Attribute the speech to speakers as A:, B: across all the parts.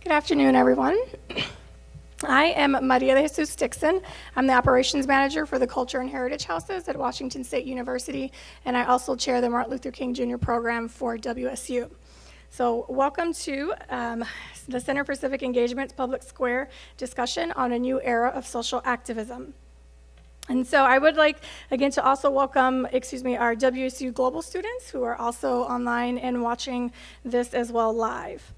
A: Good afternoon, everyone. I am Maria de Jesus Dixon. I'm the operations manager for the Culture and Heritage Houses at Washington State University, and I also chair the Martin Luther King Jr. program for WSU. So welcome to the Center for Civic Engagement's Public Square discussion on a new era of social activism. And so I would like, again, to also welcome, our WSU Global students who are also online and watching this as well live.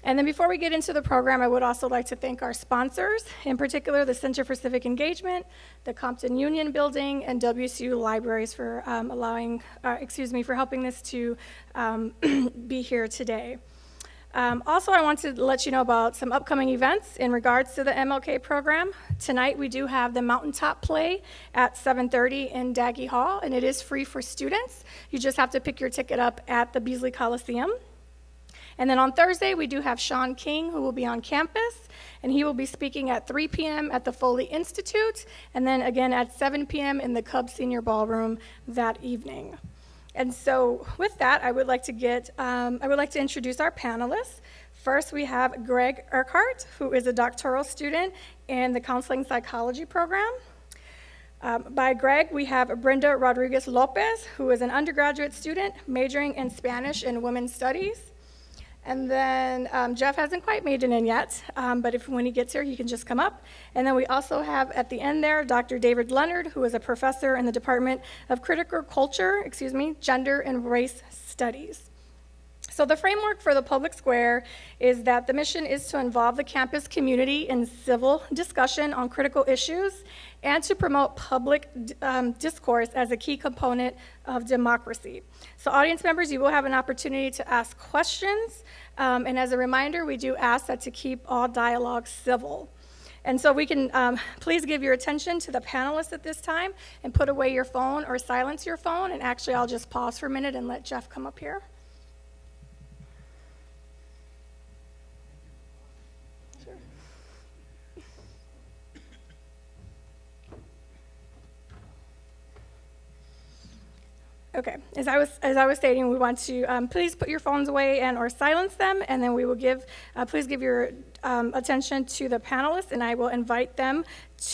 A: And then before we get into the program, I would also like to thank our sponsors, in particular the Center for Civic Engagement, the Compton Union Building, and WSU Libraries for for helping this to be here today. Also, I want to let you know about some upcoming events in regards to the MLK program. Tonight, we do have the Mountaintop Play at 7:30 in Daggy Hall, and it is free for students. You just have to pick your ticket up at the Beasley Coliseum. And then on Thursday, we do have Sean King, who will be on campus, and he will be speaking at 3 p.m. at the Foley Institute, and then again at 7 p.m. in the Cub Senior Ballroom that evening. And so with that, I would like to introduce our panelists. First, we have Gregor Cart, who is a doctoral student in the Counseling Psychology program. By Greg, we have Brenda Rodriguez Lopez, who is an undergraduate student majoring in Spanish and Women's Studies. And then Jeff hasn't quite made it in yet, but when he gets here, he can just come up. And then we also have at the end there, Dr. David Leonard, who is a professor in the Department of Critical Culture, Gender and Race Studies. So the framework for the public square is that the mission is to involve the campus community in civil discussion on critical issues and to promote public discourse as a key component of democracy. So audience members, you will have an opportunity to ask questions. And as a reminder, we do ask that to keep all dialogue civil. And so we can please give your attention to the panelists at this time and put away your phone or silence your phone. And actually, I'll just pause for a minute and let Jeff come up here. Okay, as I was stating, we want to please put your phones away and or silence them, and then we will please give your attention to the panelists, and I will invite them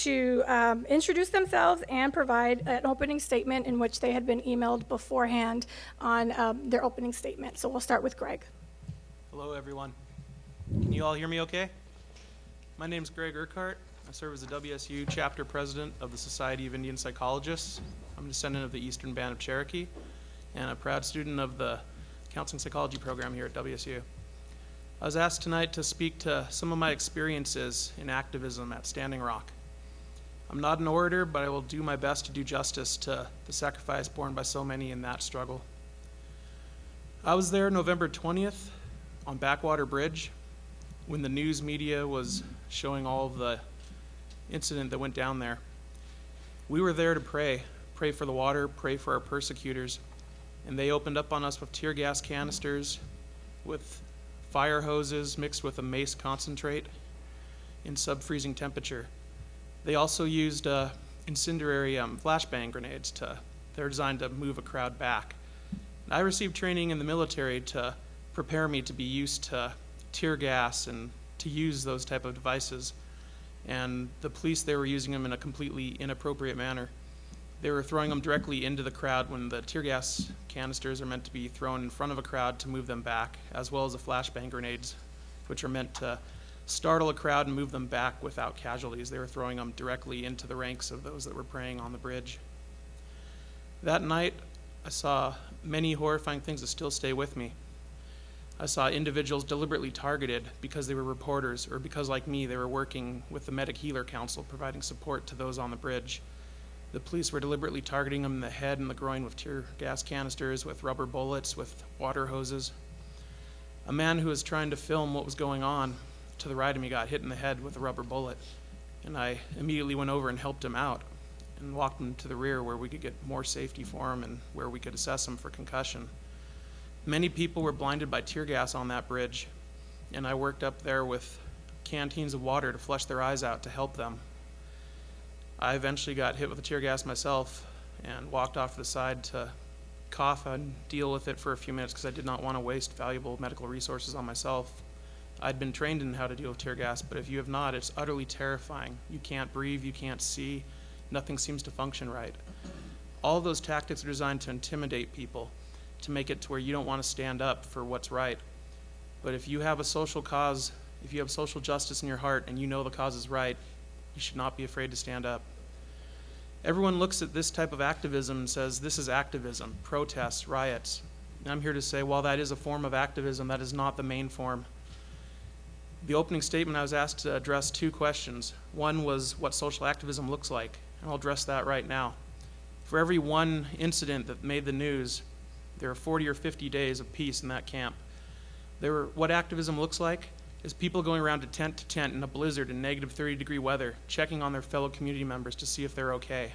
A: to introduce themselves and provide an opening statement in which they had been emailed beforehand on their opening statement. So we'll start with Greg.
B: Hello, everyone. Can you all hear me okay? My name is Gregor Cart. I serve as the WSU chapter president of the Society of Indian Psychologists. I'm a descendant of the Eastern Band of Cherokee and a proud student of the Counseling Psychology program here at WSU. I was asked tonight to speak to some of my experiences in activism at Standing Rock. I'm not an orator, but I will do my best to do justice to the sacrifice borne by so many in that struggle. I was there November 20th on Backwater Bridge when the news media was showing all of the incident that went down there. We were there to pray for the water, pray for our persecutors, and they opened up on us with tear gas canisters, with fire hoses mixed with a mace concentrate in sub-freezing temperature. They also used incendiary flashbang grenades. They're designed to move a crowd back. I received training in the military to prepare me to be used to tear gas and to use those type of devices. And the police, they were using them in a completely inappropriate manner. They were throwing them directly into the crowd when the tear gas canisters are meant to be thrown in front of a crowd to move them back, as well as the flashbang grenades, which are meant to startle a crowd and move them back without casualties. They were throwing them directly into the ranks of those that were praying on the bridge. That night, I saw many horrifying things that still stay with me. I saw individuals deliberately targeted because they were reporters or because, like me, they were working with the Medic Healer Council, providing support to those on the bridge. The police were deliberately targeting them in the head and the groin with tear gas canisters, with rubber bullets, with water hoses. A man who was trying to film what was going on to the right of me got hit in the head with a rubber bullet, and I immediately went over and helped him out and walked him to the rear where we could get more safety for him and where we could assess him for concussion. Many people were blinded by tear gas on that bridge, and I worked up there with canteens of water to flush their eyes out to help them. I eventually got hit with a tear gas myself and walked off to the side to cough and deal with it for a few minutes because I did not want to waste valuable medical resources on myself. I'd been trained in how to deal with tear gas, but if you have not, it's utterly terrifying. You can't breathe, you can't see, nothing seems to function right. All of those tactics are designed to intimidate people, to make it to where you don't want to stand up for what's right. But if you have a social cause, if you have social justice in your heart and you know the cause is right, you should not be afraid to stand up. Everyone looks at this type of activism and says, this is activism, protests, riots. And I'm here to say, while that is a form of activism, that is not the main form. The opening statement, I was asked to address two questions. One was what social activism looks like, and I'll address that right now. For every one incident that made the news, there are 40 or 50 days of peace in that camp. What activism looks like is people going around to tent in a blizzard in negative 30-degree weather, checking on their fellow community members to see if they're okay.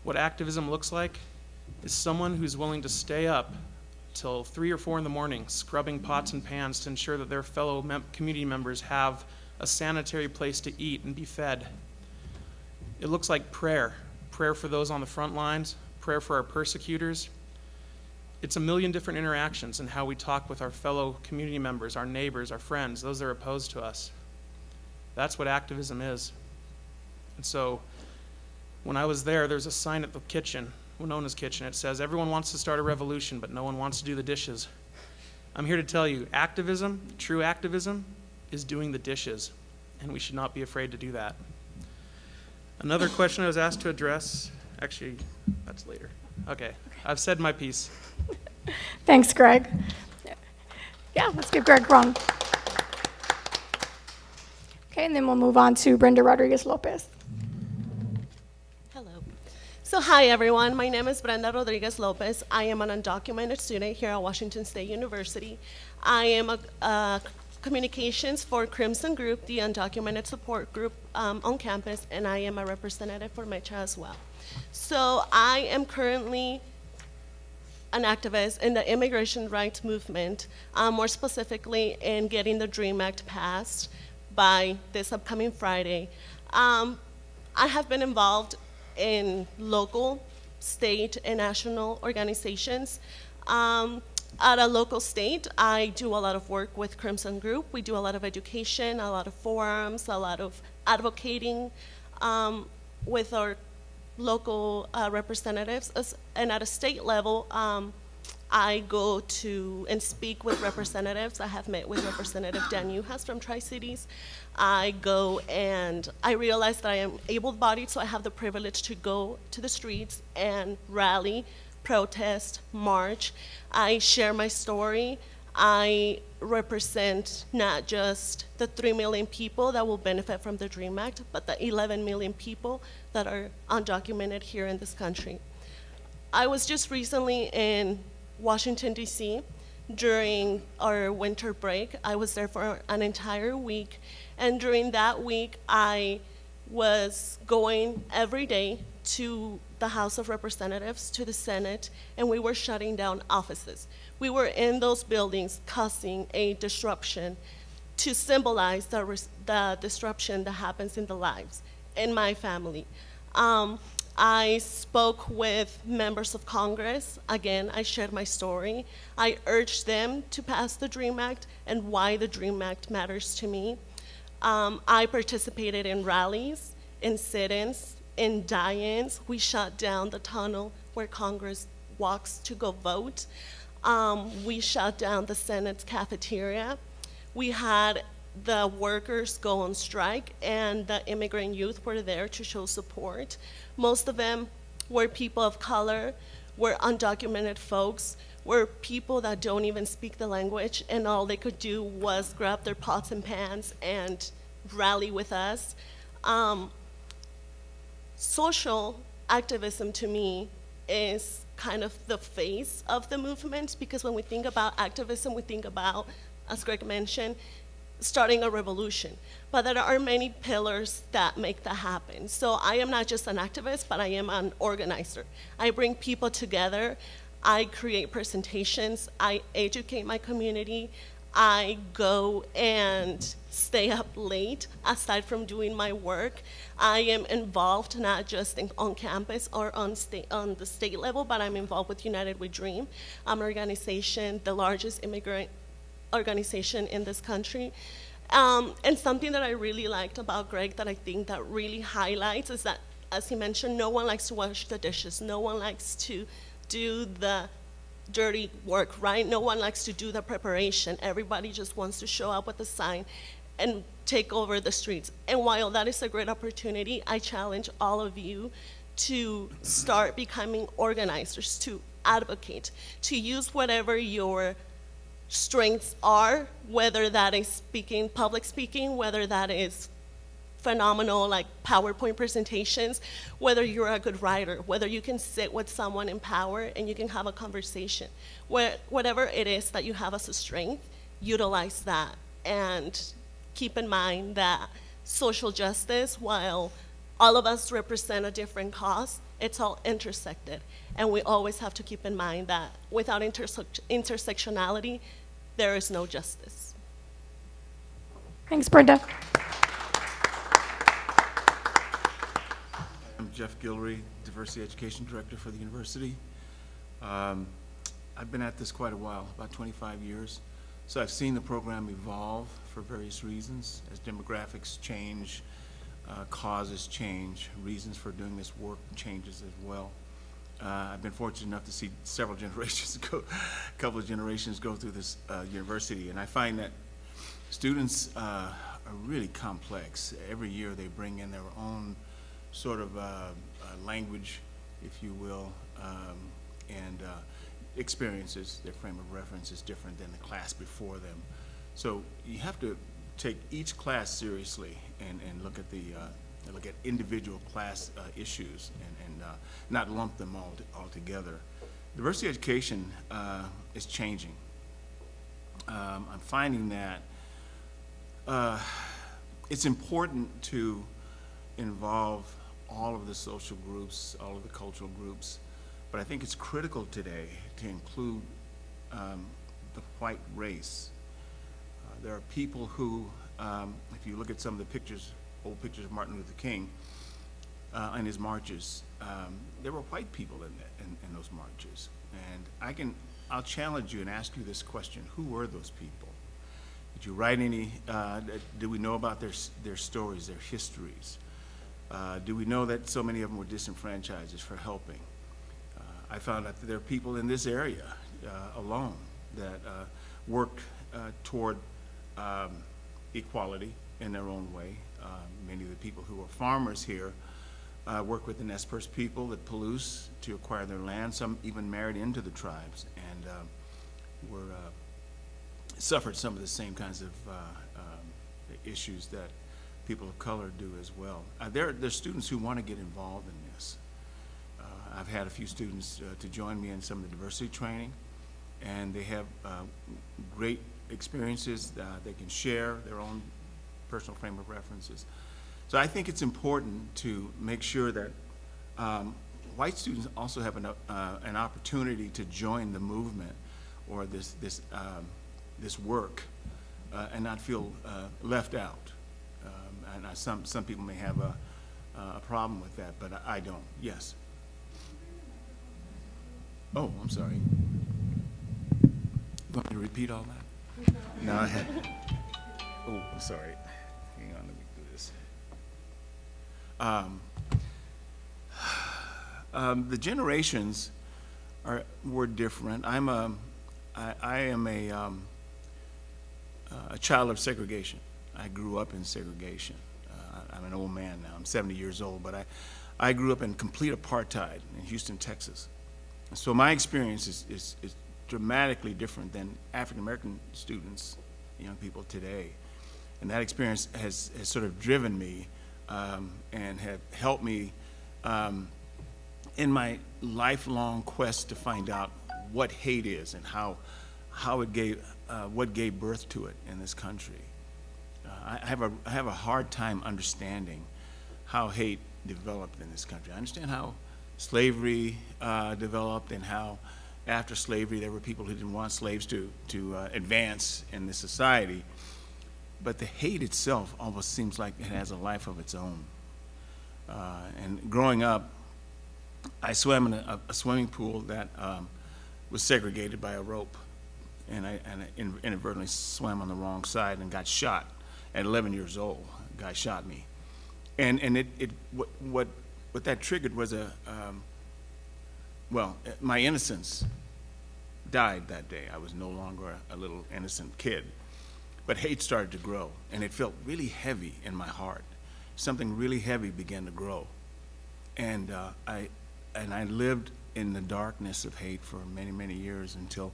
B: What activism looks like is someone who's willing to stay up till 3 or 4 in the morning, scrubbing pots and pans to ensure that their fellow community members have a sanitary place to eat and be fed. It looks like prayer for those on the front lines, prayer for our persecutors. It's a million different interactions in how we talk with our fellow community members, our neighbors, our friends, those that are opposed to us. That's what activism is. And so when I was there, there's a sign at the kitchen, Winona's kitchen. It says, everyone wants to start a revolution, but no one wants to do the dishes. I'm here to tell you, activism, true activism, is doing the dishes, and we should not be afraid to do that. Another question I was asked to address, actually, that's later. Okay, I've said my piece.
A: Thanks, Greg. Yeah, let's give Greg a round. Okay, and then we'll move on to Brenda Rodriguez-Lopez.
C: Hello. So hi, everyone. My name is Brenda Rodriguez-Lopez. I am an undocumented student here at Washington State University. I am a communications for Crimson Group, the undocumented support group on campus, and I am a representative for MECHA as well. So I am currently an activist in the immigration rights movement, more specifically in getting the DREAM Act passed by this upcoming Friday. I have been involved in local, state, and national organizations. At a local state, I do a lot of work with Crimson Group. We do a lot of education, a lot of forums, a lot of advocating with our local representatives. And at a state level, I go to and speak with representatives. I have met with Representative Dan Uhas from Tri-Cities. I go and I realize that I am able-bodied, so I have the privilege to go to the streets and rally, protest, march. I share my story. I represent not just the 3 million people that will benefit from the DREAM Act, but the 11 million people that are undocumented here in this country. I was just recently in Washington, D.C. during our winter break. I was there for an entire week, and during that week, I was going every day to the House of Representatives, to the Senate, and we were shutting down offices. We were in those buildings causing a disruption to symbolize the disruption that happens in the lives in my family. I spoke with members of Congress. Again, I shared my story. I urged them to pass the DREAM Act and why the DREAM Act matters to me. I participated in rallies, in sit-ins, in die-ins. We shut down the tunnel where Congress walks to go vote. We shut down the Senate's cafeteria. We had the workers go on strike, and the immigrant youth were there to show support. Most of them were people of color, were undocumented folks, were people that don't even speak the language, and all they could do was grab their pots and pans and rally with us. Social activism to me is kind of the face of the movement, because when we think about activism, we think about, as Greg mentioned, starting a revolution. But there are many pillars that make that happen. So I am not just an activist, but I am an organizer. I bring people together. I create presentations. I educate my community. I go and stay up late. Aside from doing my work, I am involved not just on campus or on the state level, but I'm involved with United We Dream, an organization, the largest immigrant organization in this country. And something that I really liked about Greg that I think that really highlights is that, as he mentioned, no one likes to wash the dishes. No one likes to do the dirty work, right? No one likes to do the preparation. Everybody just wants to show up with a sign and take over the streets. And while that is a great opportunity, I challenge all of you to start becoming organizers, to advocate, to use whatever your strengths are, whether that is speaking, public speaking, whether that is phenomenal like PowerPoint presentations, whether you're a good writer, whether you can sit with someone in power and you can have a conversation. Whatever it is that you have as a strength, utilize that, and keep in mind that social justice, while all of us represent a different cause, it's all intersected. And we always have to keep in mind that without intersectionality, there is no justice.
A: Thanks, Brenda.
D: I'm Jeff Guillory, Diversity Education Director for the university. I've been at this quite a while, about 25 years. So I've seen the program evolve for various reasons as demographics change, causes change, reasons for doing this work changes as well. I've been fortunate enough to see several generations go, a couple of generations go through this university, and I find that students are really complex. Every year they bring in their own sort of language, if you will, and experiences. Their frame of reference is different than the class before them. So you have to take each class seriously and look at the look at individual class issues and not lump them all together. Diversity education is changing. I'm finding that it's important to involve all of the social groups, all of the cultural groups, but I think it's critical today to include the white race. There are people who, if you look at some of the pictures, old pictures of Martin Luther King and his marches, there were white people in those marches. And I'll challenge you and ask you this question: who were those people? Did you write any? Do we know about their stories, their histories? Do we know that so many of them were disenfranchised for helping? I found out that there are people in this area alone that worked toward equality in their own way. Many of the people who are farmers here work with the Nez Perce people, the Palouse, to acquire their land. Some even married into the tribes and suffered some of the same kinds of issues that people of color do as well. There are students who want to get involved in this. I've had a few students to join me in some of the diversity training, and they have great experiences. They can share their own personal frame of references. So I think it's important to make sure that white students also have an opportunity to join the movement or this work and not feel left out. And some people may have a problem with that, but I don't. Yes. Oh, I'm sorry. You want me to repeat all that? No, I had. Oh, I'm sorry. Hang on, let me do this. The generations were different. I am a child of segregation. I grew up in segregation. I'm an old man now. I'm 70 years old, but I grew up in complete apartheid in Houston, Texas. So my experience is dramatically different than African-American students, young people today. And that experience has sort of driven me and have helped me in my lifelong quest to find out what hate is and how it gave, what gave birth to it in this country. I have a hard time understanding how hate developed in this country. I understand how slavery developed and how after slavery, there were people who didn't want slaves to advance in the society. But the hate itself almost seems like it has a life of its own. And growing up, I swam in a swimming pool that was segregated by a rope. And I inadvertently swam on the wrong side and got shot at 11 years old. A guy shot me. And what that triggered was well, my innocence died that day. I was no longer a little innocent kid. But hate started to grow, and it felt really heavy in my heart. Something really heavy began to grow. And I lived in the darkness of hate for many, many years until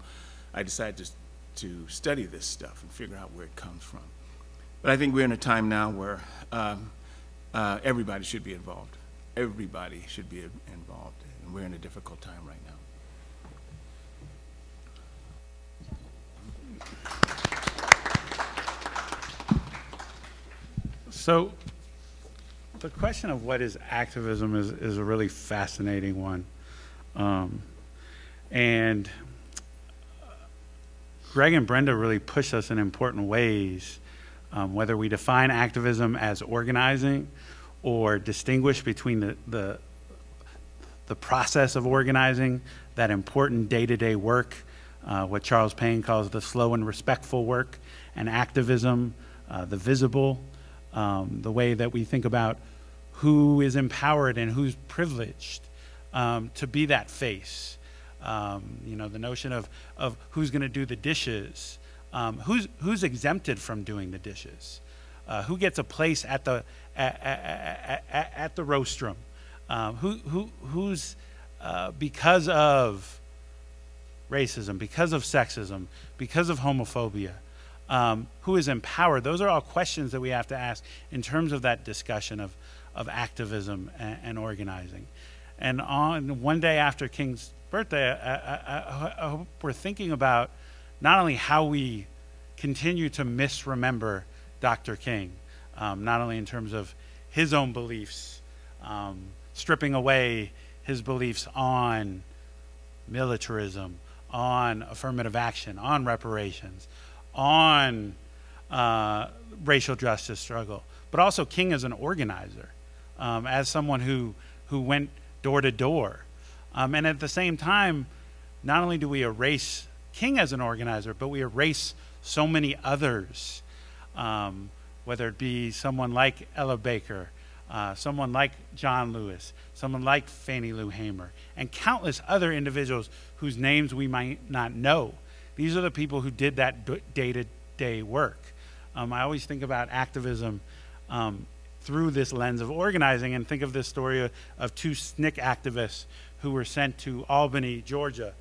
D: I decided to study this stuff and figure out where it comes from. But I think we're in a time now where everybody should be involved. Everybody should be involved, and we're in a difficult time right now.
E: So the question of what is activism is a really fascinating one. And Greg and Brenda really push us in important ways, whether we define activism as organizing or distinguish between the process of organizing, that important day-to-day work, what Charles Payne calls the slow and respectful work, and activism, the visible, the way that we think about who is empowered and who's privileged to be that face. You know, the notion of who's going to do the dishes, who's exempted from doing the dishes, who gets a place at the rostrum, who's because of racism, because of sexism, because of homophobia, who is empowered. Those are all questions that we have to ask in terms of that discussion of activism and organizing. And on one day after King's birthday, I hope we're thinking about not only how we continue to misremember Dr. King, not only in terms of his own beliefs, stripping away his beliefs on militarism, on affirmative action, on reparations, on racial justice struggle, but also King as an organizer, as someone who went door to door. And at the same time, not only do we erase King as an organizer, but we erase so many others, whether it be someone like Ella Baker, someone like John Lewis, someone like Fannie Lou Hamer, and countless other individuals whose names we might not know. These are the people who did that day-to-day work. I always think about activism through this lens of organizing, and think of this story of two SNCC activists who were sent to Albany, Georgia,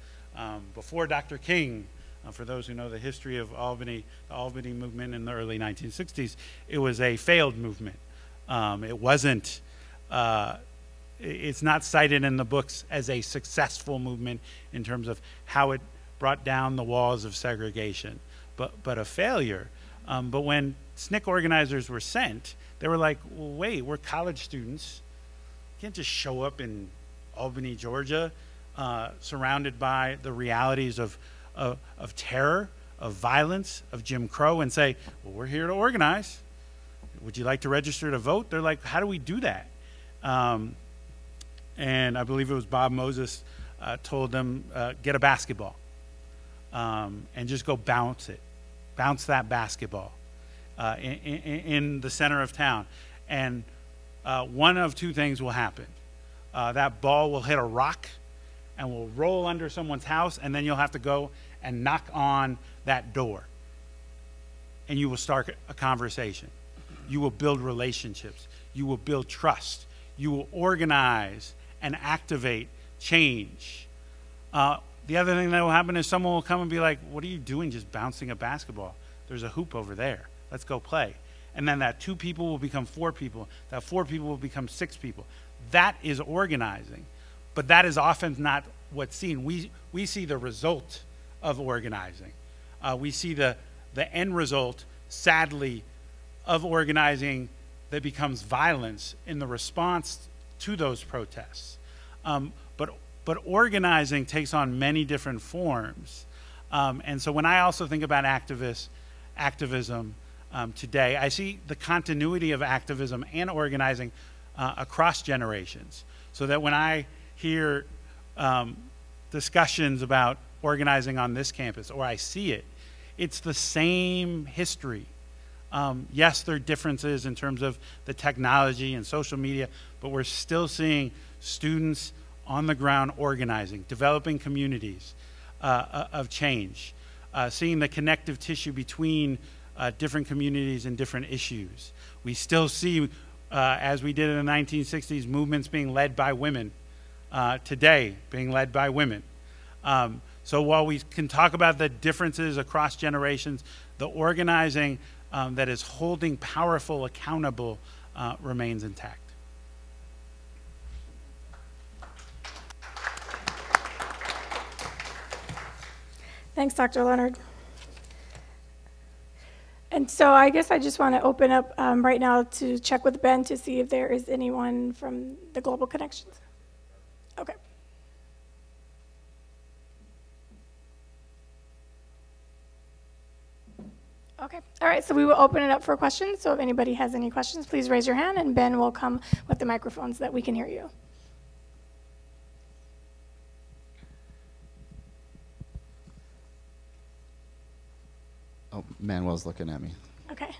E: before Dr. King. For those who know the history of Albany, the Albany movement in the early 1960s, it was a failed movement. It wasn't, it's not cited in the books as a successful movement in terms of how it brought down the walls of segregation, but a failure. But when SNCC organizers were sent, they were like, well, wait, we're college students. You can't just show up in Albany, Georgia, surrounded by the realities of terror, of violence, of Jim Crow, and say, well, we're here to organize. Would you like to register to vote? They're like, how do we do that? And I believe it was Bob Moses told them, get a basketball and just go bounce it. Bounce that basketball in the center of town. And one of two things will happen. That ball will hit a rock and will roll under someone's house, and then you'll have to go and knock on that door. And you will start a conversation. You will build relationships. You will build trust. You will organize and activate change. The other thing that will happen is someone will come and be like, what are you doing just bouncing a basketball? There's a hoop over there. Let's go play. And then that 2 people will become 4 people. That 4 people will become 6 people. That is organizing. But that is often not what's seen. We see the result of organizing. We see the end result, sadly, of organizing that becomes violence in the response to those protests. But but organizing takes on many different forms. And so when I also think about activism today, I see the continuity of activism and organizing across generations. So that when I hear discussions about organizing on this campus, or I see it, it's the same history. Yes, there are differences in terms of the technology and social media, but we're still seeing students on the ground organizing, developing communities of change, seeing the connective tissue between different communities and different issues. We still see, as we did in the 1960s, movements being led by women, today being led by women. So while we can talk about the differences across generations, the organizing that is holding powerful accountable remains intact.
A: Thanks, Dr. Leonard. And so I guess I just want to open up right now to check with Ben to see if there is anyone from the Global Connections. Okay. Okay. All right, so we will open it up for questions. So if anybody has any questions, please raise your hand, and Ben will come with the microphone so that we can hear you.
F: Oh, Manuel's looking at me.
A: Okay.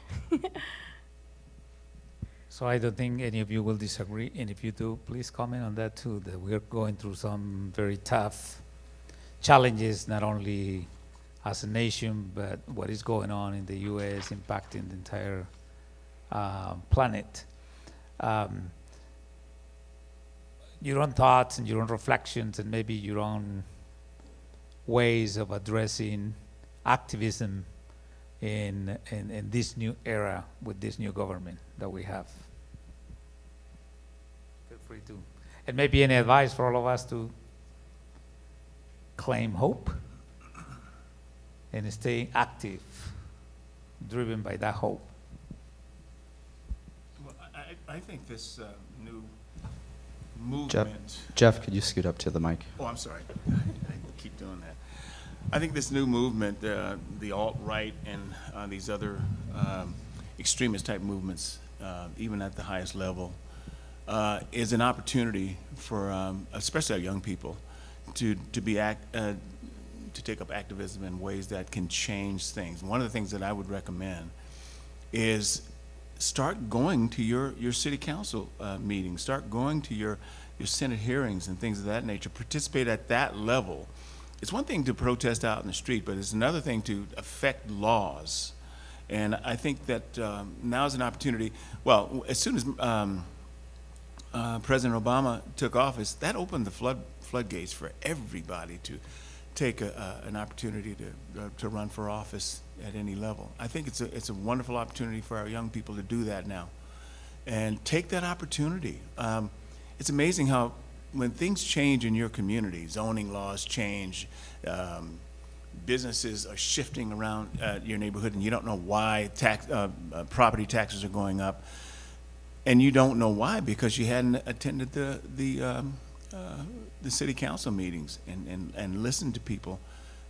G: So I don't think any of you will disagree, and if you do, please comment on that too, that we're going through some very tough challenges, not only as a nation, but what is going on in the U.S. impacting the entire planet. Your own thoughts and your own reflections and maybe your own ways of addressing activism in this new era with this new government that we have. Feel free to. And maybe any advice for all of us to claim hope and stay active, driven by that hope.
D: Well, I think this new movement...
F: Jeff, could you scoot up to the mic?
D: Oh, I'm sorry. I keep doing that. I think this new movement, the alt-right and these other extremist-type movements, even at the highest level, is an opportunity for, especially our young people, to take up activism in ways that can change things. One of the things that I would recommend is start going to your city council meetings, start going to your Senate hearings and things of that nature. Participate at that level. It's one thing to protest out in the street, but it's another thing to affect laws. And I think that now is an opportunity. Well, as soon as President Obama took office, that opened the floodgates for everybody to take an opportunity to run for office at any level. I think it's a wonderful opportunity for our young people to do that now, and take that opportunity. It's amazing how when things change in your community, zoning laws change, businesses are shifting around your neighborhood, and you don't know why property taxes are going up, and you don't know why because you hadn't attended the city council meetings and listened to people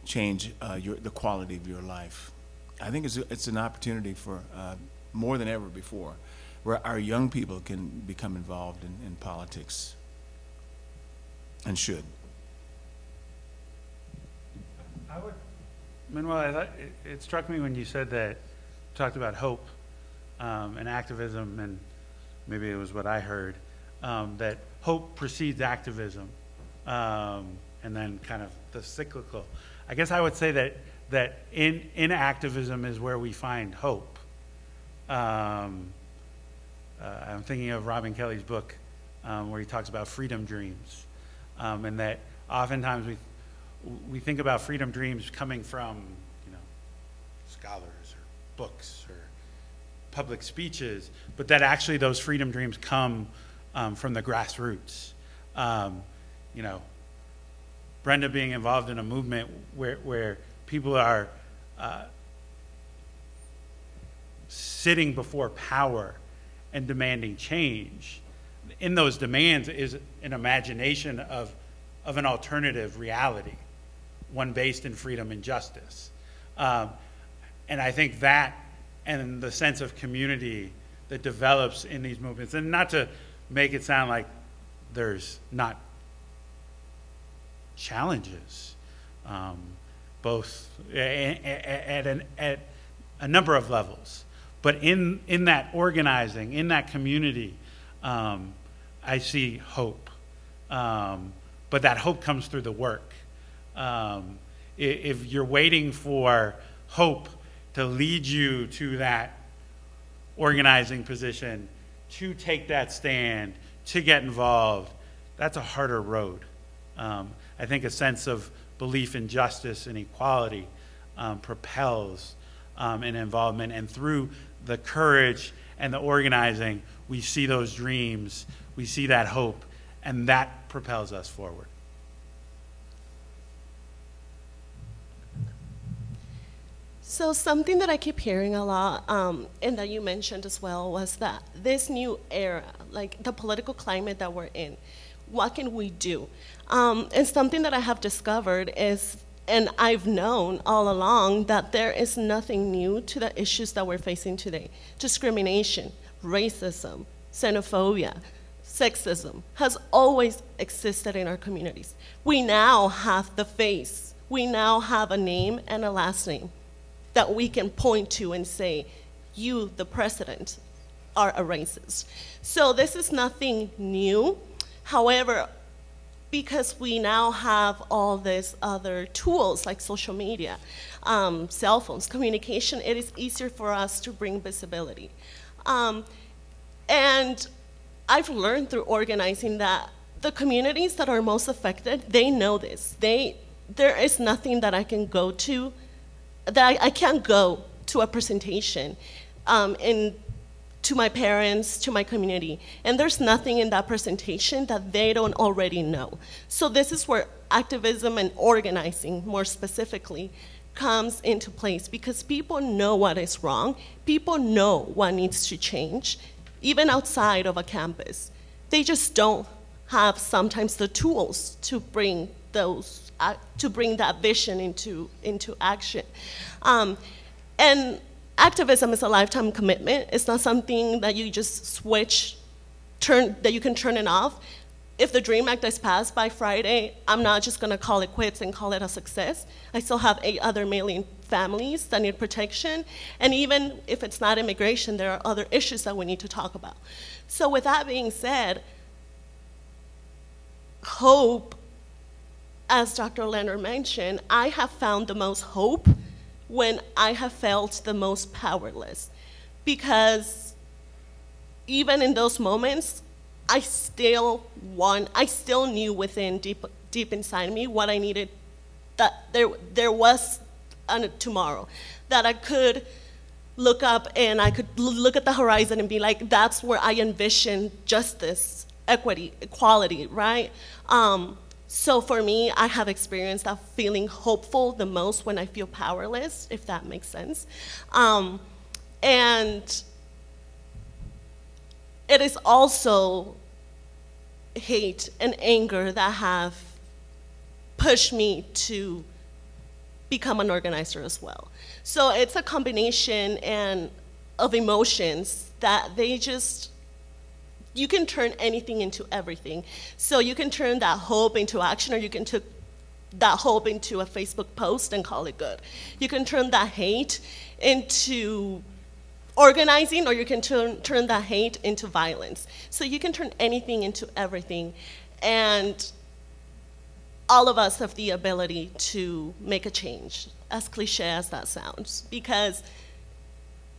D: change the quality of your life. I think it's an opportunity for more than ever before, where our young people can become involved in politics. And should.
E: Manuel, I thought it struck me when you said that, talked about hope and activism, and maybe it was what I heard, that hope precedes activism, and then kind of the cyclical. I guess I would say that in activism is where we find hope. I'm thinking of Robin Kelly's book where he talks about freedom dreams. And that oftentimes we think about freedom dreams coming from, scholars or books or public speeches, but that actually those freedom dreams come from the grassroots. Brenda being involved in a movement where people are sitting before power and demanding change. In those demands is an imagination of of an alternative reality, one based in freedom and justice. And I think that and the sense of community that develops in these movements, and not to make it sound like there's not challenges, both at a number of levels, but in that organizing, in that community, I see hope. But that hope comes through the work. If you're waiting for hope to lead you to that organizing position, to take that stand, to get involved, that's a harder road. I think a sense of belief in justice and equality propels an involvement, and through the courage and the organizing, we see those dreams, we see that hope, and that propels us forward.
C: So something that I keep hearing a lot, and that you mentioned as well, was that this new era, like the political climate that we're in, what can we do? And something that I have discovered is, and I've known all along, that there is nothing new to the issues that we're facing today. Discrimination, racism, xenophobia, sexism has always existed in our communities. We now have the face. We now have a name and a last name that we can point to and say, you, the president, are a racist. So this is nothing new. However, because we now have all these other tools like social media, cell phones, communication, it is easier for us to bring visibility. And I've learned through organizing that the communities that are most affected, they know this. There is nothing that I can go to, that I can't go to a presentation to my parents, to my community, and there's nothing in that presentation that they don't already know. So this is where activism and organizing, more specifically, comes into place, because people know what is wrong, people know what needs to change, even outside of a campus. They just don't have sometimes the tools to bring those, to bring that vision into action. And activism is a lifetime commitment. It's not something that you just switch, that you can turn it off. If the DREAM Act is passed by Friday, I'm not just gonna call it quits and call it a success. I still have 8 other million families that need protection. And even if it's not immigration, there are other issues that we need to talk about. So with that being said, hope, as Dr. Leonard mentioned, I have found the most hope when I have felt the most powerless. Because even in those moments, I still knew within deep inside me what I needed, that there was a tomorrow, that I could look up and I could look at the horizon and be like, that's where I envision justice, equity, equality, right? So for me, I have experienced that feeling hopeful the most when I feel powerless, if that makes sense. And it is also hate and anger that have pushed me to become an organizer as well. So it's a combination of emotions that you can turn anything into everything. So you can turn that hope into action, or you can turn that hope into a Facebook post and call it good. You can turn that hate into organizing, or you can turn that hate into violence. So you can turn anything into everything. And all of us have the ability to make a change, as cliche as that sounds, because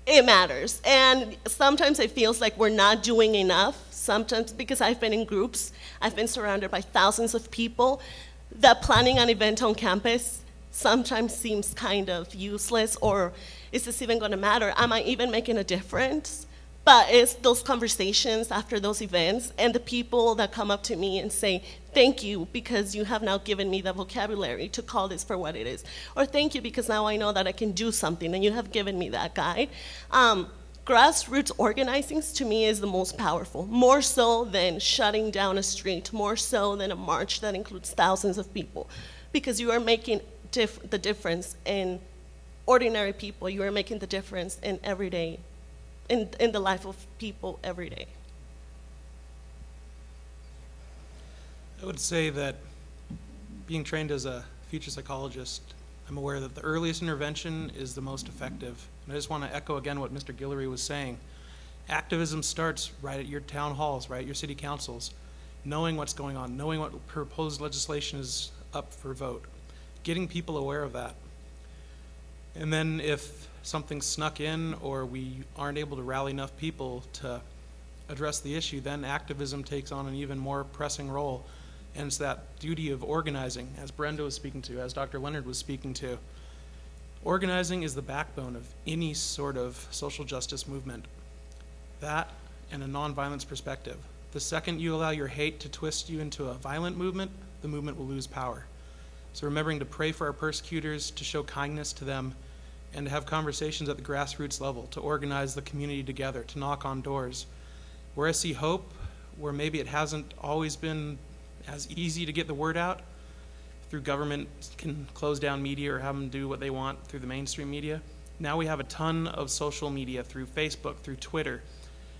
C: it matters. And sometimes it feels like we're not doing enough. Sometimes, because I've been in groups, I've been surrounded by thousands of people, that planning an event on campus sometimes seems kind of useless, or is this even gonna matter? Am I even making a difference? But it's those conversations after those events and the people that come up to me and say, thank you, because you have now given me the vocabulary to call this for what it is. Or thank you, because now I know that I can do something and you have given me that guide. grassroots organizing to me is the most powerful, more so than shutting down a street, more so than a march that includes thousands of people, because you are making the difference in ordinary people. You are making the difference in everyday, in the life of people every day.
B: I would say that being trained as a future psychologist, I'm aware that the earliest intervention is the most effective. And I just want to echo again what Mr. Guillory was saying. Activism starts right at your town halls, right at your city councils, knowing what's going on, knowing what proposed legislation is up for vote, getting people aware of that. And then if something snuck in or we aren't able to rally enough people to address the issue, then activism takes on an even more pressing role. And it's that duty of organizing, as Brenda was speaking to, as Dr. Leonard was speaking to. Organizing is the backbone of any sort of social justice movement. That and a nonviolence perspective. The second you allow your hate to twist you into a violent movement, the movement will lose power. So remembering to pray for our persecutors, to show kindness to them, and to have conversations at the grassroots level, to organize the community together, to knock on doors. Where I see hope, where maybe it hasn't always been as easy to get the word out, through government can close down media or have them do what they want through the mainstream media. Now we have a ton of social media through Facebook, through Twitter.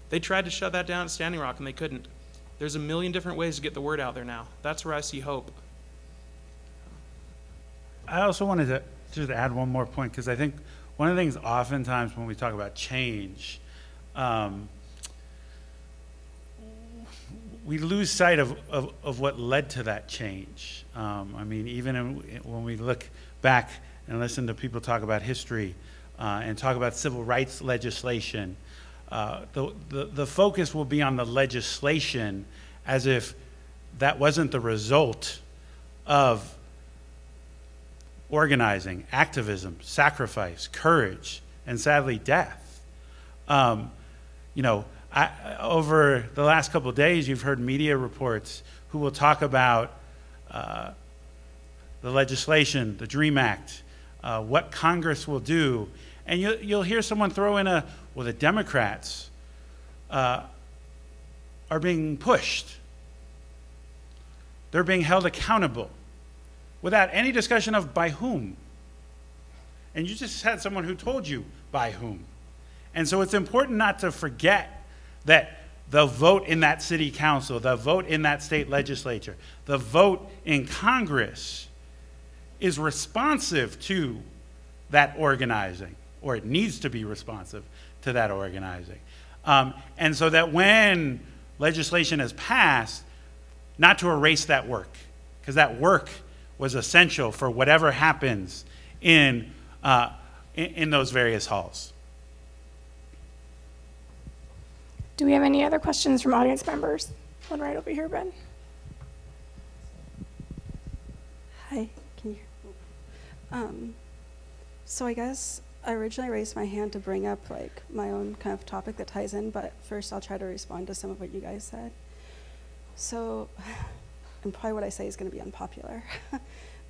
B: They tried to shut that down at Standing Rock and they couldn't. There's a million different ways to get the word out there now. That's where I see hope.
E: I also wanted to just add one more point, because I think one of the things oftentimes when we talk about change, we lose sight of what led to that change. I mean, even when we look back and listen to people talk about history and talk about civil rights legislation, the focus will be on the legislation as if that wasn't the result of organizing, activism, sacrifice, courage, and sadly death. You know, over the last couple of days, you've heard media reports who will talk about the legislation, the DREAM Act, what Congress will do, and you'll hear someone throw in well, the Democrats are being pushed. They're being held accountable without any discussion of by whom. And you just had someone who told you by whom. And so it's important not to forget that the vote in that city council, the vote in that state legislature, the vote in Congress is responsive to that organizing, or it needs to be responsive to that organizing. And so that when legislation is passed, not to erase that work, because that work was essential for whatever happens in those various halls.
A: Do we have any other questions from audience members? One right over here, Ben.
H: Hi, can you hear? So I guess I originally raised my hand to bring up like my own kind of topic that ties in, but first I'll try to respond to some of what you guys said. So, and probably what I say is going to be unpopular,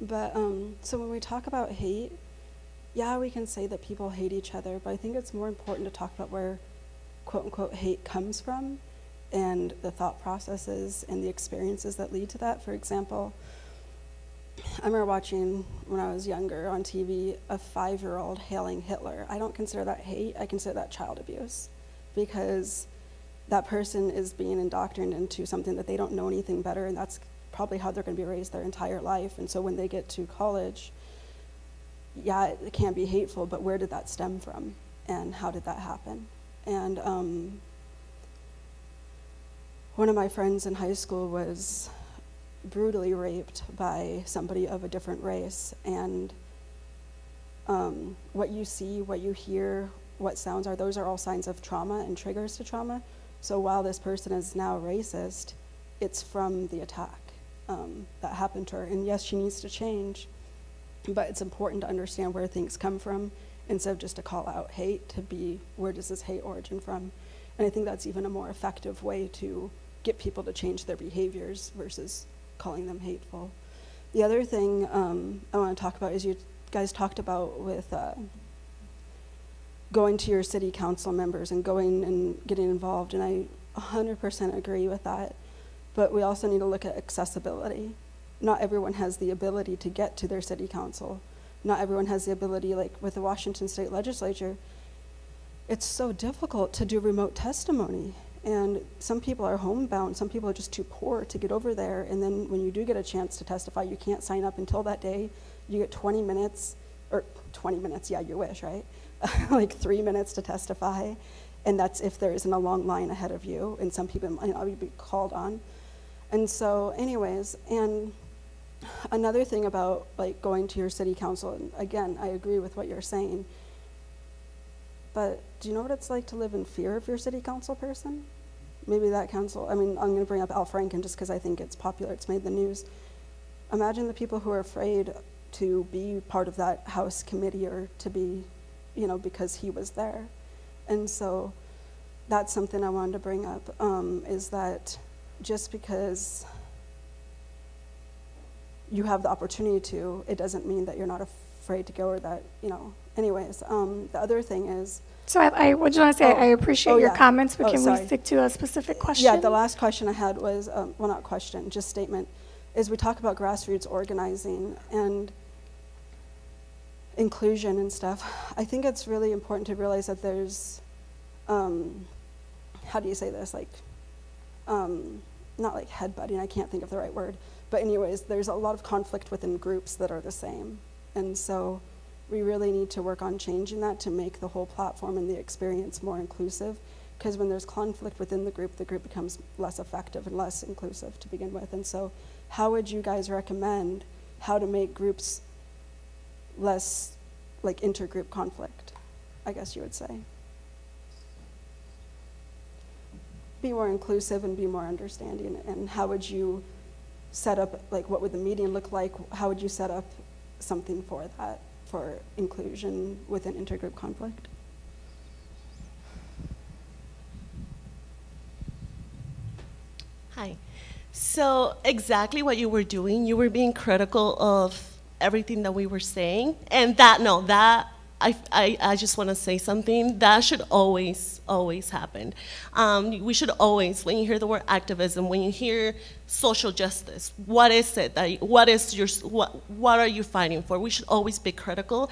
H: but so when we talk about hate, yeah, we can say that people hate each other, but I think it's more important to talk about where quote-unquote hate comes from and the thought processes and the experiences that lead to that. For example, I remember watching, when I was younger on TV, a 5-year-old hailing Hitler. I don't consider that hate, I consider that child abuse, because that person is being indoctrinated into something that they don't know anything better, and that's probably how they're going to be raised their entire life. And so when they get to college, yeah, it can be hateful, but where did that stem from and how did that happen? And one of my friends in high school was brutally raped by somebody of a different race, and what you see, what you hear, what sounds are, those are all signs of trauma and triggers to trauma. So while this person is now racist, it's from the attack that happened to her. And yes, she needs to change, but it's important to understand where things come from instead of just to call out hate, to be, where does this hate origin from? And I think that's even a more effective way to get people to change their behaviors versus calling them hateful. The other thing I want to talk about is you guys talked about with going to your city council members and going and getting involved, and I 100% agree with that. But we also need to look at accessibility. Not everyone has the ability to get to their city council. Not everyone has the ability, like with the Washington State Legislature, it's so difficult to do remote testimony. And some people are homebound, some people are just too poor to get over there, and then when you do get a chance to testify, you can't sign up until that day. You get 20 minutes, or 20 minutes, yeah, you wish, right? Like 3 minutes to testify, and that's if there isn't a long line ahead of you, and some people might not be called on. And so anyways, and another thing about like going to your city council, and again, I agree with what you're saying, but do you know what it's like to live in fear of your city council person? Maybe that council, I mean, I'm gonna bring up Al Franken just because I think it's popular, it's made the news. Imagine the people who are afraid to be part of that House committee or to be, you know, because he was there. And so that's something I wanted to bring up, is that just because you have the opportunity to, it doesn't mean that you're not afraid to go or that, you know, anyways. The other thing is,
A: So I would just want to say I appreciate your
H: yeah.
A: comments, but can we
H: Sorry.
A: stick to a specific question?
H: Yeah, the last question I had was, well, not question, just statement, is we talk about grassroots organizing and inclusion and stuff. I think it's really important to realize that there's, how do you say this, like, not like headbutting, I can't think of the right word, but anyways, there's a lot of conflict within groups that are the same. And so we really need to work on changing that to make the whole platform and the experience more inclusive, because when there's conflict within the group becomes less effective and less inclusive to begin with. And so how would you guys recommend how to make groups less like intergroup conflict, I guess you would say? Be more inclusive and be more understanding. And how would you set up, like what would the meeting look like? How would you set up something for that, for inclusion within intergroup conflict?
C: Hi. So exactly what you were doing, you were being critical of everything that we were saying. And I just want to say something, that should always happen. We should always, when you hear the word activism, when you hear social justice, what is it, what are you fighting for? We should always be critical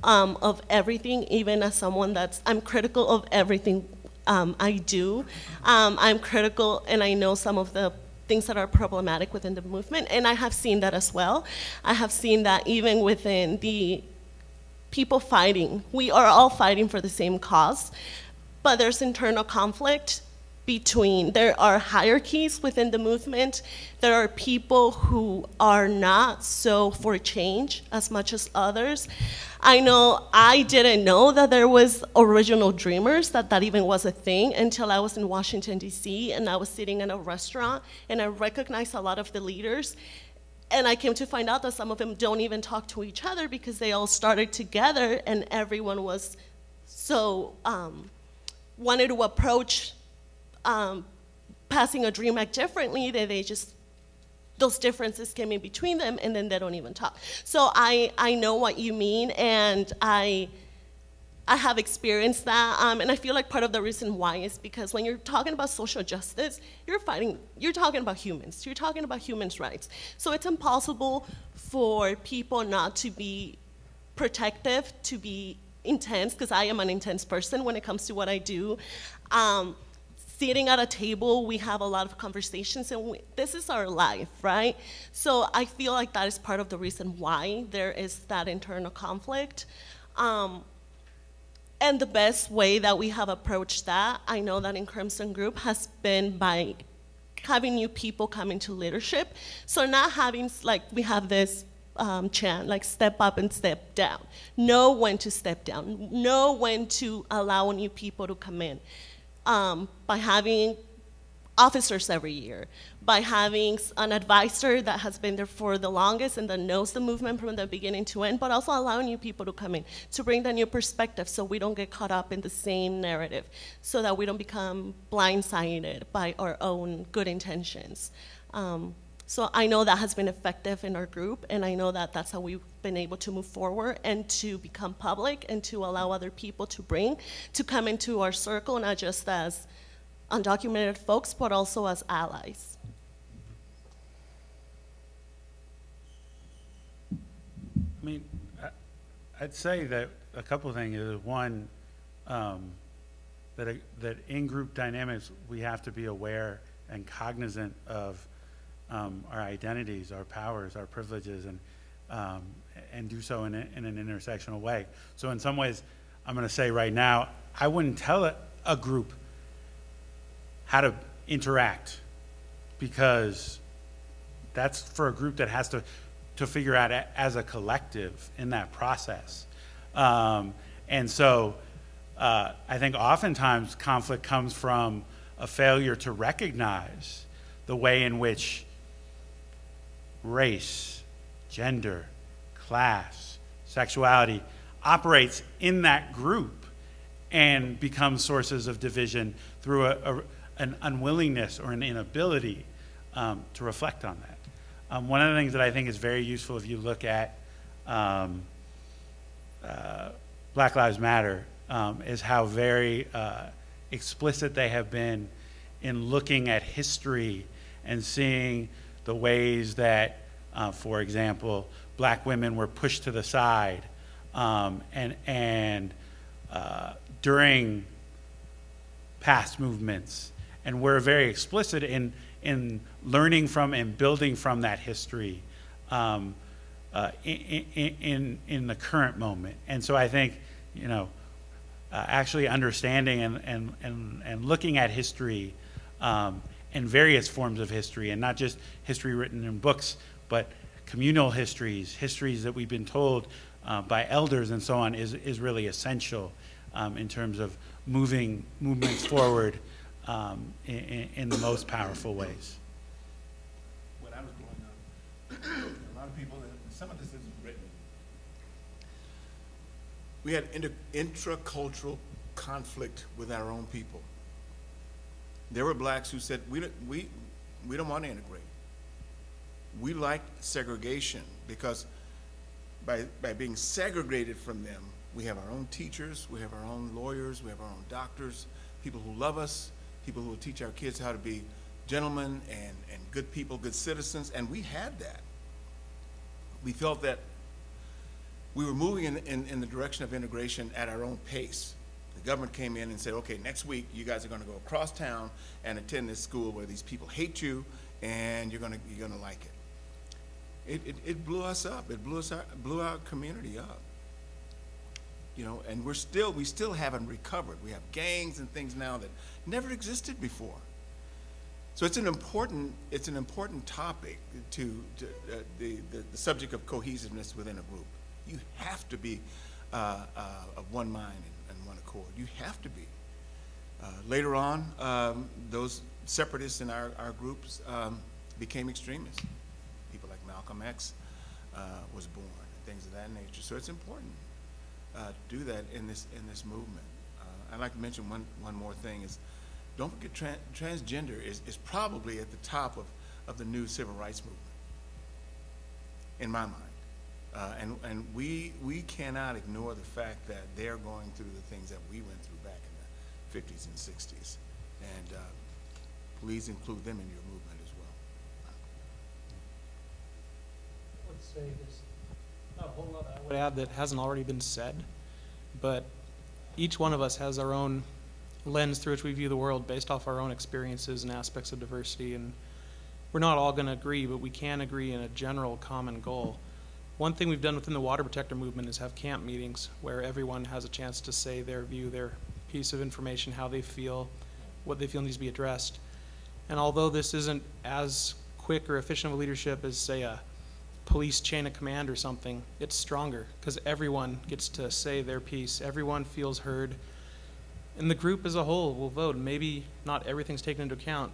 C: of everything, even as someone I'm critical of everything I do. I'm critical, and I know some of the things that are problematic within the movement, and I have seen that as well. I have seen that even within the people fighting, we are all fighting for the same cause, but there's internal conflict there are hierarchies within the movement. There are people who are not so for change as much as others. I didn't know that there was original dreamers, that even was a thing, until I was in Washington, D.C., and I was sitting in a restaurant, and I recognized a lot of the leaders. And I came to find out that some of them don't even talk to each other because they all started together, and everyone was so wanted to approach passing a dream act differently, that those differences came in between them, and then they don't even talk. So I know what you mean, and I have experienced that, and I feel like part of the reason why is because when you're talking about social justice, you're talking about humans, you're talking about humans' rights. So it's impossible for people not to be protective, to be intense, because I am an intense person when it comes to what I do. Sitting at a table, we have a lot of conversations, and this is our life, right? So I feel like that is part of the reason why there is that internal conflict. And the best way that we have approached that, I know that in Crimson Group, has been by having new people come into leadership. So not having, like, we have this chant, like step up and step down. Know when to step down. Know when to allow new people to come in. By having officers every year, by having an advisor that has been there for the longest and that knows the movement from the beginning to end, but also allowing new people to come in, to bring the new perspective so we don't get caught up in the same narrative, so that we don't become blindsided by our own good intentions. So I know that has been effective in our group, and I know that that's how we've been able to move forward and to become public and to allow other people to come into our circle, not just as undocumented folks, but also as allies.
E: I mean, I'd say that a couple of things is one, that in-group dynamics, we have to be aware and cognizant of our identities, our powers, our privileges, and do so in an intersectional way. So in some ways, I'm going to say right now, I wouldn't tell a group how to interact, because that's for a group that has to figure out as a collective in that process. And so I think oftentimes conflict comes from a failure to recognize the way in which race, gender, class, sexuality operates in that group and becomes sources of division through an unwillingness or an inability to reflect on that. One of the things that I think is very useful if you look at Black Lives Matter is how very explicit they have been in looking at history and seeing the ways that, for example, black women were pushed to the side during past movements. And we're very explicit in learning from and building from that history in the current moment. And so I think, you know, actually understanding and looking at history and various forms of history, and not just history written in books, but communal histories that we've been told by elders and so on is really essential in terms of movements forward in the most powerful ways.
D: When I was growing up, a lot of people, some of this isn't written. We had intracultural conflict with our own people. There were blacks who said, we don't want to integrate. We like segregation because by being segregated from them, we have our own teachers, we have our own lawyers, we have our own doctors, people who love us, people who will teach our kids how to be gentlemen and good people, good citizens, and we had that. We felt that we were moving in the direction of integration at our own pace. The government came in and said, okay, next week you guys are going to go across town and attend this school where these people hate you, and you're going to like it. It blew us up. It blew our community up. You know, and we still haven't recovered. We have gangs and things now that never existed before. So it's an important topic to the subject of cohesiveness within a group. You have to be of one mind and one accord. You have to be. Later on, those separatists in our groups became extremists. People like Malcolm X was born, and things of that nature. So it's important to do that in this movement. I'd like to mention one more thing is, don't forget transgender is probably at the top of the new civil rights movement, in my mind. And we cannot ignore the fact that they're going through the things that we went through back in the 50s and 60s. And please include them in your movement as well.
B: I would say there's not a whole lot I would add that hasn't already been said, but each one of us has our own lens through which we view the world based off our own experiences and aspects of diversity, and we're not all going to agree, but we can agree in a general common goal. One thing we've done within the water protector movement is have camp meetings where everyone has a chance to say their view, their piece of information, how they feel, what they feel needs to be addressed. And although this isn't as quick or efficient of a leadership as, say, a police chain of command or something, it's stronger because everyone gets to say their piece. Everyone feels heard. And the group as a whole will vote. Maybe not everything's taken into account.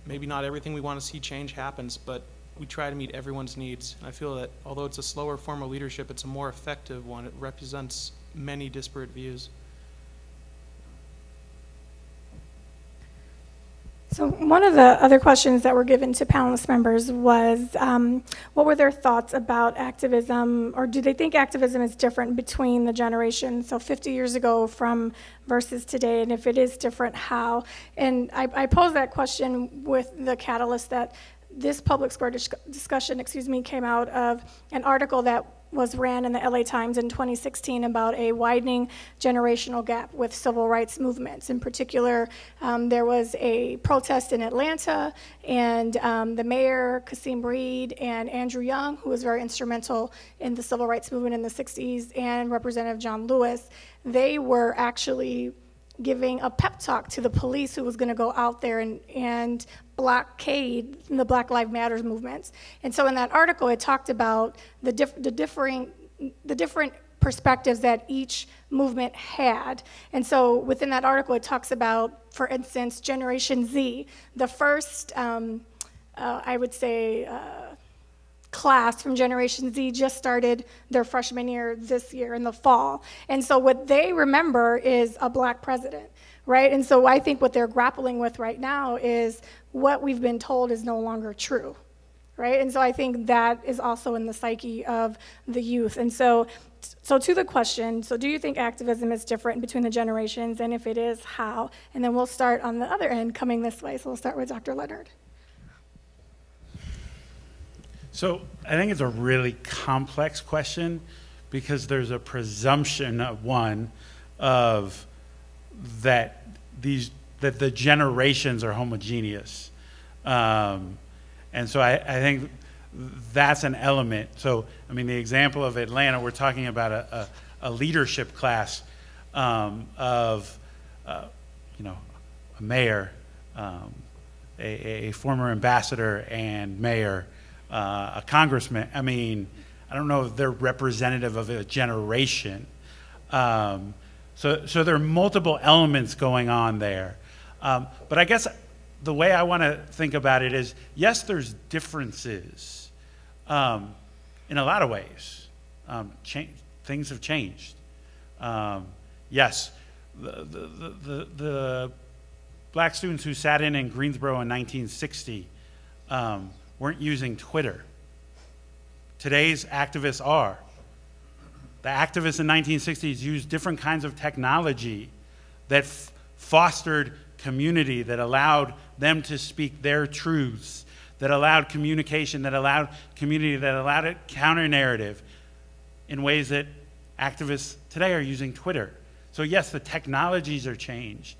B: Maybe not everything we want to see change happens, but we try to meet everyone's needs. And I feel that although it's a slower form of leadership, it's a more effective one. It represents many disparate views.
A: So one of the other questions that were given to panelist members was, what were their thoughts about activism, or do they think activism is different between the generations, so 50 years ago from versus today, and if it is different, how? And I posed that question with the catalyst that this public square discussion, came out of an article that was ran in the LA Times in 2016 about a widening generational gap with civil rights movements. In particular, there was a protest in Atlanta, and the mayor, Kasim Reed, and Andrew Young, who was very instrumental in the civil rights movement in the 60s, and Representative John Lewis, they were actually giving a pep talk to the police who was going to go out there and blockade the Black Lives Matter movements. And so in that article, it talked about the different perspectives that each movement had. And so within that article, it talks about, for instance, Generation Z, the first, I would say, class from Generation Z just started their freshman year this year in the fall. And so what they remember is a Black president, right? And so I think what they're grappling with right now is what we've been told is no longer true, right? And so I think that is also in the psyche of the youth. And so to the question, so do you think activism is different between the generations, and if it is, how? And then we'll start on the other end coming this way. So we'll start with Dr. Leonard.
E: So I think it's a really complex question because there's a presumption of that the generations are homogeneous, and so I think that's an element. So I mean, the example of Atlanta, we're talking about a leadership class of a mayor, a former ambassador and mayor. A congressman. I mean, I don't know if they're representative of a generation. So there are multiple elements going on there. But I guess the way I want to think about it is, yes, there's differences in a lot of ways. Things have changed. Yes, the Black students who sat in Greensboro in 1960 weren't using Twitter. Today's activists are. The activists in 1960s used different kinds of technology that fostered community, that allowed them to speak their truths, that allowed communication, that allowed community, that allowed it counter-narrative in ways that activists today are using Twitter. So yes, the technologies are changed,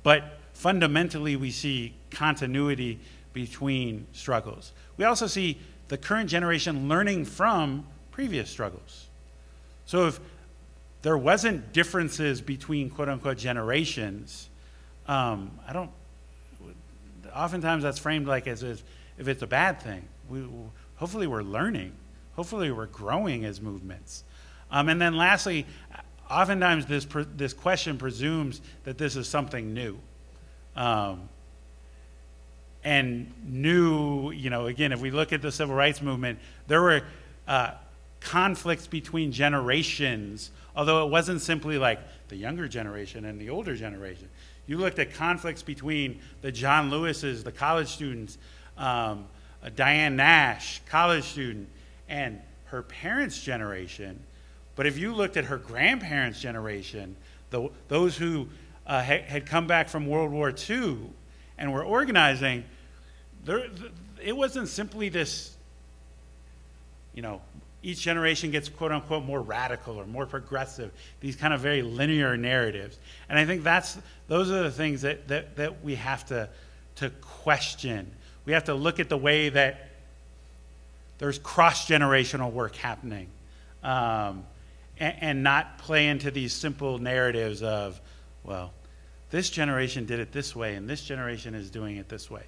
E: but fundamentally we see continuity between struggles. We also see the current generation learning from previous struggles. So if there wasn't differences between quote-unquote generations, oftentimes that's framed like as if it's a bad thing. Hopefully we're learning. Hopefully we're growing as movements. And then lastly, oftentimes this question presumes that this is something new. And new, again, if we look at the civil rights movement, there were conflicts between generations, although it wasn't simply like the younger generation and the older generation. You looked at conflicts between the John Lewises, the college students, Diane Nash, college student, and her parents' generation. But if you looked at her grandparents' generation, those who had come back from World War II and were organizing, it wasn't simply this, each generation gets quote unquote more radical or more progressive, these kind of very linear narratives. And I think those are the things that we have to question. We have to look at the way that there's cross-generational work happening, and not play into these simple narratives of, well, this generation did it this way and this generation is doing it this way.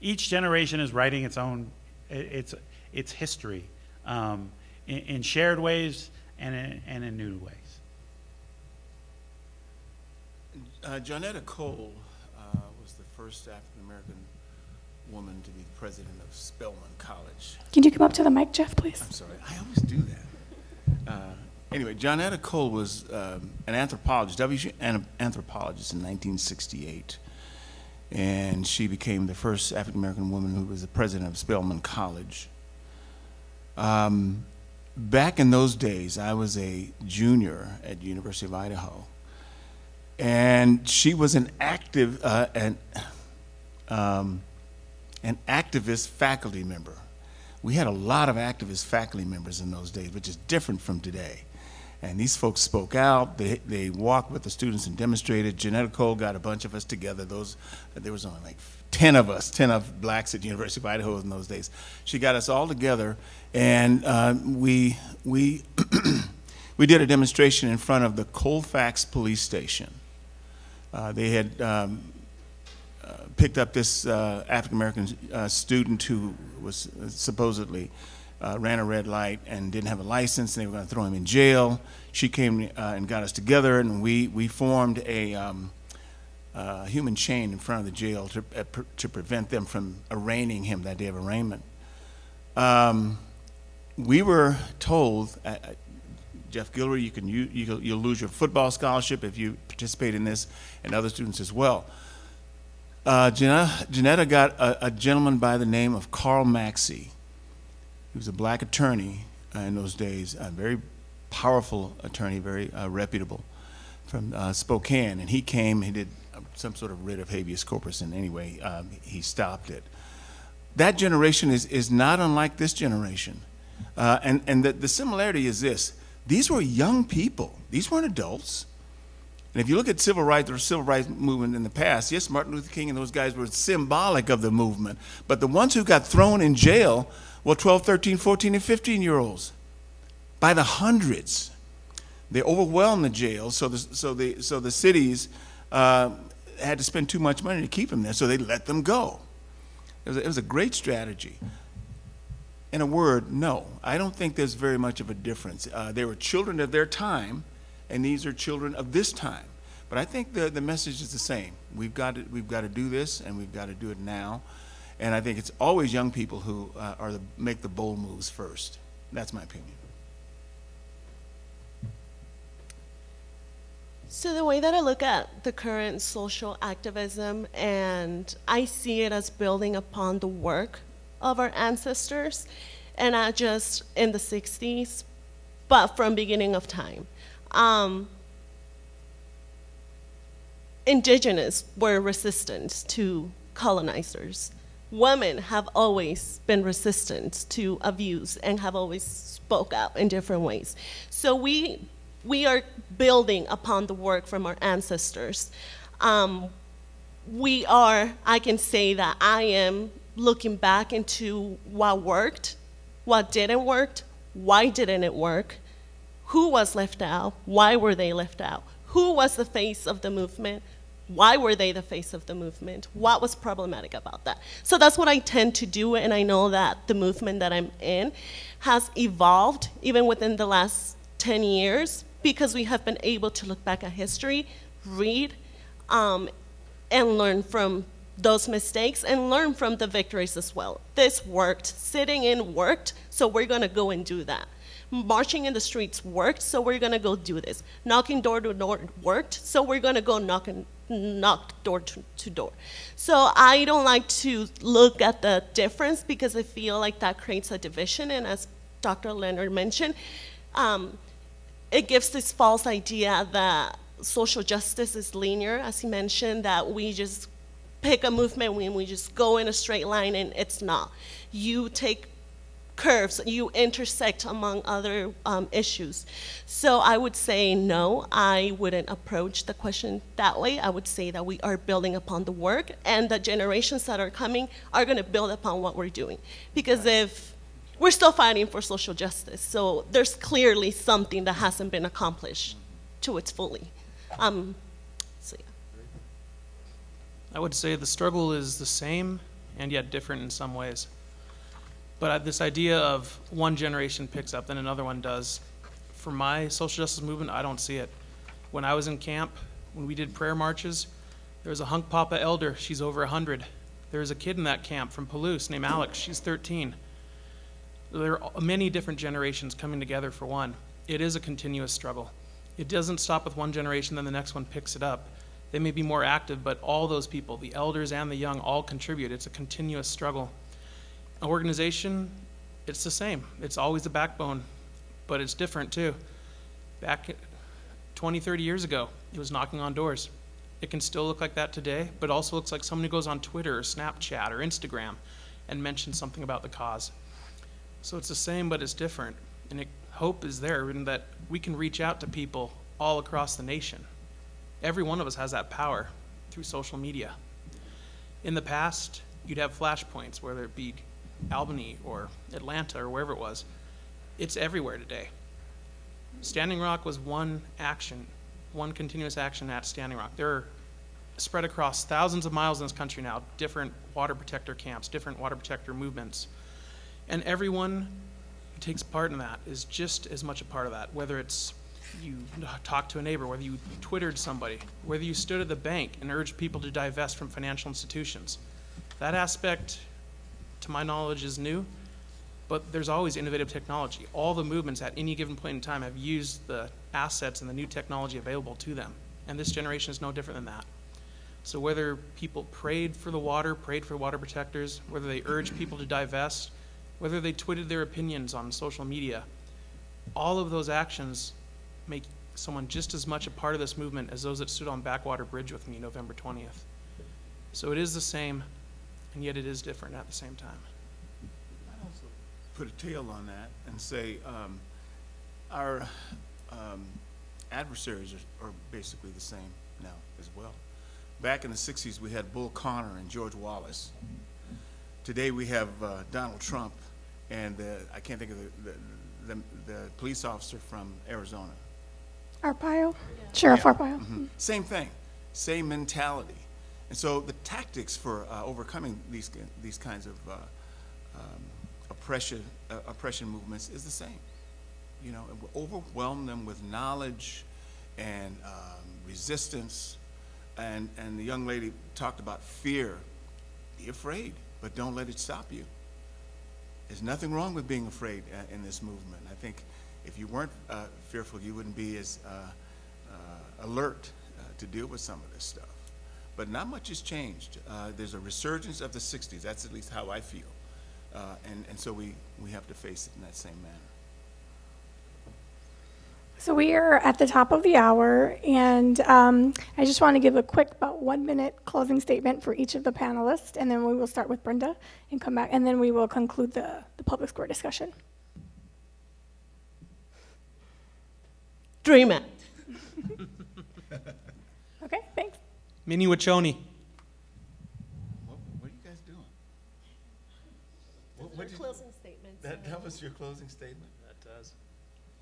E: Each generation is writing its own, its history in shared ways and in new ways.
D: Johnetta Cole was the first African-American woman to be the president of Spelman College.
A: Can you come up to the mic, Jeff, please?
D: I'm sorry, I always do that. Anyway, Johnetta Cole was an anthropologist, WSU anthropologist in 1968. and she became the first African-American woman who was the president of Spelman College. Back in those days, I was a junior at the University of Idaho, and she was an activist faculty member. We had a lot of activist faculty members in those days, which is different from today. And these folks spoke out, they walked with the students and demonstrated. Nicole got a bunch of us together. There was only like 10 of us, 10 of blacks at the University of Idaho in those days. She got us all together, and we did a demonstration in front of the Colfax police station. They had picked up this African-American student who was supposedly ran a red light and didn't have a license, and they were going to throw him in jail. She came and got us together, and we formed a human chain in front of the jail to prevent them from arraigning him that day of arraignment. We were told, Jeff Guillory, you'll lose your football scholarship if you participate in this, and other students as well. Janetta got a gentleman by the name of Carl Maxey. He was a black attorney in those days, a very powerful attorney, very reputable, from Spokane. And he came, he did some sort of writ of habeas corpus, and anyway, he stopped it. That generation is not unlike this generation. And the similarity is this. These were young people. These weren't adults. And if you look at civil rights or civil rights movement in the past, yes, Martin Luther King and those guys were symbolic of the movement. But the ones who got thrown in jail were 12, 13, 14, and 15-year-olds by the hundreds. They overwhelmed the jails, so the cities had to spend too much money to keep them there, so they let them go. It was a great strategy. In a word, no, I don't think there's very much of a difference. They were children of their time, and these are children of this time. But I think the message is the same. We've got to do this, and we've got to do it now. And I think it's always young people who make the bold moves first. That's my opinion.
C: So the way that I look at the current social activism, and I see it as building upon the work of our ancestors, and not just in the 60s, but from beginning of time. Indigenous were resistant to colonizers. Women have always been resistant to abuse and have always spoke out in different ways. So we are building upon the work from our ancestors. I can say that I am looking back into what worked, what didn't work, why didn't it work, who was left out, why were they left out, who was the face of the movement, why were they the face of the movement, what was problematic about that. So that's what I tend to do, and I know that the movement that I'm in has evolved even within the last 10 years because we have been able to look back at history, read, and learn from those mistakes and learn from the victories as well. This worked, sitting in worked, so we're gonna go and do that. Marching in the streets worked, so we're gonna go do this. Knocking door to door worked, so we're gonna go knock door to door. So I don't like to look at the difference because I feel like that creates a division, and as Dr. Leonard mentioned, it gives this false idea that social justice is linear, as he mentioned, that we just pick a movement and we just go in a straight line, and it's not. You take curves, you intersect among other issues. So I would say no, I wouldn't approach the question that way. I would say that we are building upon the work, and the generations that are coming are gonna build upon what we're doing. Because if we're still fighting for social justice, so there's clearly something that hasn't been accomplished to its fully. So yeah.
B: I would say the struggle is the same and yet different in some ways. But this idea of one generation picks up and another one does, for my social justice movement, I don't see it. When I was in camp, when we did prayer marches, there was a Hunk Papa elder, she's over 100. There was a kid in that camp from Palouse named Alex, she's 13. There are many different generations coming together for one. It is a continuous struggle. It doesn't stop with one generation, then the next one picks it up. They may be more active, but all those people, the elders and the young, all contribute. It's a continuous struggle. An organization, it's the same. It's always the backbone, but it's different too. Back 20, 30 years ago, it was knocking on doors. It can still look like that today, but also looks like someone who goes on Twitter or Snapchat or Instagram and mentions something about the cause. So it's the same, but it's different. And hope is there in that we can reach out to people all across the nation. Every one of us has that power through social media. In the past, you'd have flashpoints, whether it be Albany or Atlanta or wherever it was. It's everywhere today. Standing Rock was one action, one continuous action at Standing Rock. There are spread across thousands of miles in this country now, different water protector camps, different water protector movements. And everyone who takes part in that is just as much a part of that, whether it's you talked to a neighbor, whether you Twittered somebody, whether you stood at the bank and urged people to divest from financial institutions. That aspect, to my knowledge, is new, but there's always innovative technology. All the movements at any given point in time have used the assets and the new technology available to them, and this generation is no different than that. So whether people prayed for the water, prayed for water protectors, whether they urged people to divest, whether they tweeted their opinions on social media, all of those actions make someone just as much a part of this movement as those that stood on Backwater Bridge with me November 20th. So it is the same, and yet it is different at the same time.
D: I'd also put a tail on that and say our adversaries are basically the same now as well. Back in the 60s, we had Bull Connor and George Wallace. Today we have Donald Trump and I can't think of the police officer from Arizona.
A: Arpaio? Sheriff Arpaio.
D: Mm-hmm. Same thing, same mentality. And so the tactics for overcoming these kinds of oppression movements is the same. You know, overwhelm them with knowledge and resistance. And the young lady talked about fear. Be afraid, but don't let it stop you. There's nothing wrong with being afraid in this movement. I think if you weren't fearful, you wouldn't be as alert to deal with some of this stuff. But not much has changed. There's a resurgence of the 60s. That's at least how I feel. And so we have to face it in that same manner.
A: So we are at the top of the hour, and I just want to give a quick, about 1 minute closing statement for each of the panelists, and then we will start with Brenda and come back, and then we will conclude the public square discussion.
C: Dream it.
A: Okay, thanks.
B: Mini Wachoni.
D: What are you guys doing?
C: Closing statements.
D: That was your closing statement?
B: That does.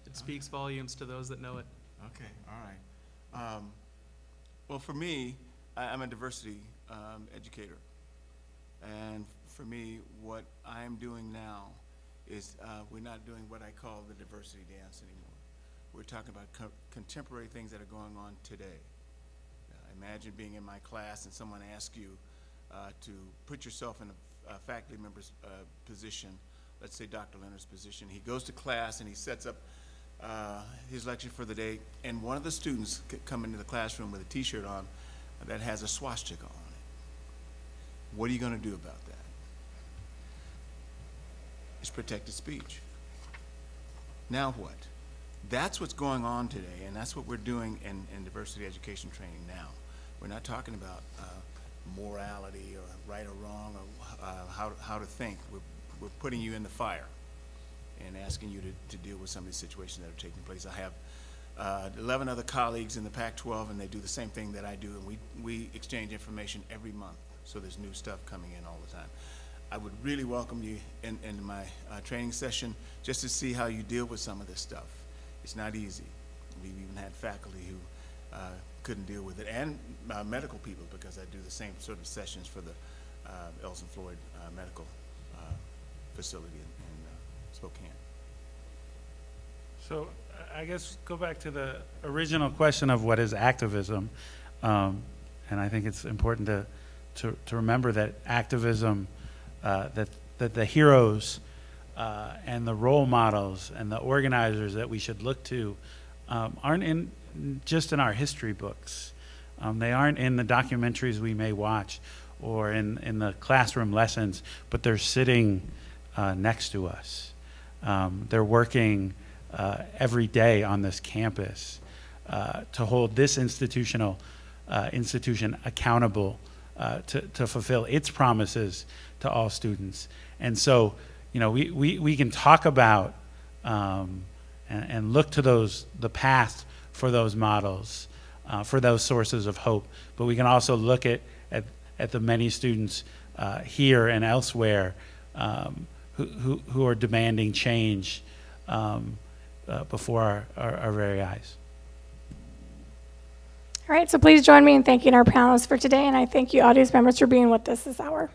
B: It speaks volumes to those that know it.
D: Okay, all right. Well, for me, I'm a diversity educator. And for me, what I'm doing now is we're not doing what I call the diversity dance anymore. We're talking about contemporary things that are going on today. Imagine being in my class and someone asks you to put yourself in a faculty member's position, let's say Dr. Leonard's position. He goes to class and he sets up his lecture for the day, and one of the students come into the classroom with a t-shirt on that has a swastika on it. What are you going to do about that? It's protected speech. Now what? That's what's going on today, and that's what we're doing in diversity education training now. We're not talking about morality or right or wrong or how to think. We're putting you in the fire and asking you to deal with some of these situations that are taking place. I have 11 other colleagues in the Pac-12, and they do the same thing that I do, and we exchange information every month, so there's new stuff coming in all the time. I would really welcome you into my training session just to see how you deal with some of this stuff. It's not easy. We've even had faculty who couldn't deal with it, and medical people, because I do the same sort of sessions for the Elson Floyd Medical Facility in Spokane.
E: So I guess go back to the original question of what is activism, and I think it's important to remember that activism, that the heroes and the role models and the organizers that we should look to aren't just in our history books. They aren't in the documentaries we may watch or in the classroom lessons, but they're sitting next to us. They're working every day on this campus to hold this institution accountable to fulfill its promises to all students. And so, you know, we can talk about and look to the past for those models, for those sources of hope, but we can also look at the many students here and elsewhere who are demanding change before our very eyes.
A: All right, so please join me in thanking our panelists for today, and I thank you, audience members, for being with us this hour.